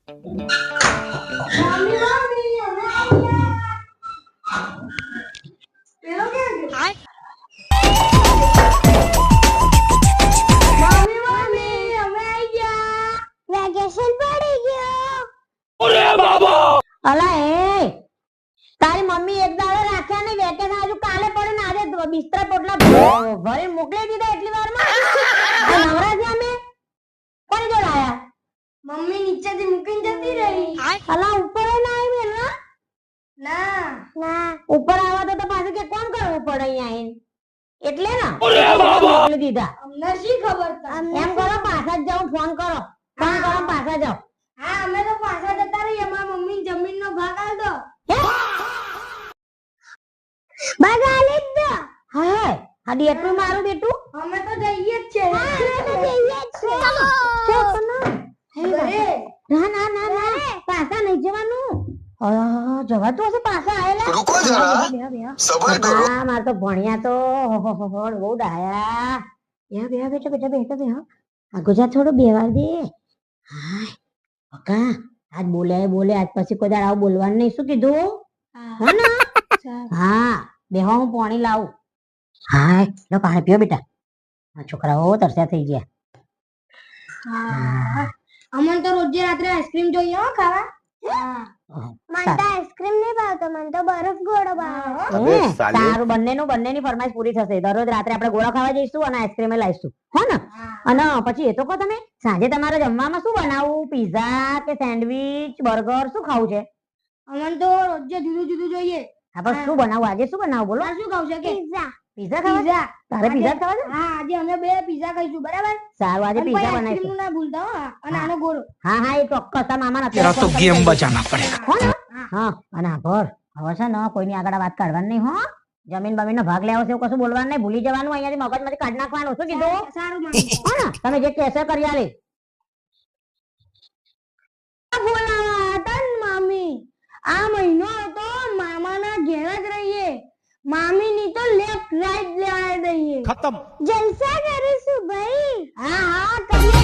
Mummy mummy અમે આયા. પેલો ક્યાં ગયો? મમ્મી મમ્મી અમે આઈ ગયા. વેકેશન પડી ગયો. અલા એ તારી મમ્મી એક દાડો રાખ્યા ને વેકેશન હજુ કાલે પડે ને આજે બિસ્તરા પોટલા ભરી મોકલી દીધા એટલી વારમાં. આ નવરા છે અમે કોની જોડે આયા? મમ્મી નીચેથી મૂકીને જતી રહી. અલા ઉપર ના આવી મેલવા ના ના ઉપર આવવા તો પાછું કે કોણ કરવું પડે અહીંયા આવીને એટલે ના મોકલી દીધા. અમને શી ખબર તા? એમ કરો પાછા જ જાઉં ફોન કરો ફોન કરો પાછા જાઓ. હા અમે તો પાછા જતા રહીએ. અમારા મમ્મી જમીનનો ભાગ આલ દો. ભાગ આલી જ દો. હા આ બેટું મારું બેટું અમે તો જઈએ જ છે. ના ના ના ના પાછા નહીં જવાનું. જવાતું હશે પાછા આયેલા. रुको जरा सब्र करो હા માર તો ભણ્યા તો બહુ ડાયા. બેહો બેઠો બેઠો બેઠો બેહો. આ ગુજરાત થોડું બેવાર દે. હાય પકા આજ બોલે આજ પછી કોઈ દાડ આવું બોલવાનું નહીં. શું કીધું? હા ને હા બેહો હું પાણી લાવું. હાય લો પાણી પીઓ બેટા. આ છોકરાઓ તરસ્યા થઈ ગયા. હા અમન તો રોજે રાત્રે આઈસ્ક્રીમ જોઈએ હો ખાવા. મને તો આઈસ્ક્રીમ નહીં ભાવતો. મને તો બરફ ગોળો ભાવે. અબે સાલે. સારું બંનેની ફરમાઈશ પૂરી થશે. દરરોજ રાત્રે આપણે ગોળા ખાવા જઈશું અને આઈસ્ક્રીમ લાવીશું હો ને. અને પછી એ તો કહો તમે સાંજે તમારે જમવામાં શું બનાવવું? પીઝા કે સેન્ડવિચ બર્ગર શું ખાવું છે? અમન તો રોજે જુદું જુદું જોઈએ. હા પણ શું બનાવવું? આજે શું બનાવવું બોલો? આ શું ખાવું છે કે પિઝા? પીઝા ખાવા છે? તારે પીઝા ખાવા છે? હા આજે અમે બે પિઝા ખાઈશું બરાબર. સારું આજે અને પીઝા આઈસ્ક્રીમ બનાવીશું. નું ના ભૂલતા હો. અને આનો ગોળો. હા હા એ ચોક્કસ આ મામા तेरा तो गेम बजाना पड़ेगा। હો ને? હા અને આભર હવે છે ને કોઈની આગળ વાત કાઢવાની નહીં હો. જમીન બમીન નો ભાગ લેવો છે એવું કશું બોલવાનું નહીં. ભૂલી જવાનું. અહીંયાથી મગજમાંથી કાઢી નાખવાનું. શું કીધું? સારું મમ્મી. હો ને તમે જે કહેશો એ કરી આલી. બોલાવા હતા ને મામી. આ મહિનો હતો મામાના ઘેર જ રહીએ. મામીની તો લેફ્ટ રાઈટ લેવા દઈએ. खत्म। જલસા કરીશું ભાઈ. હા હા કરીએ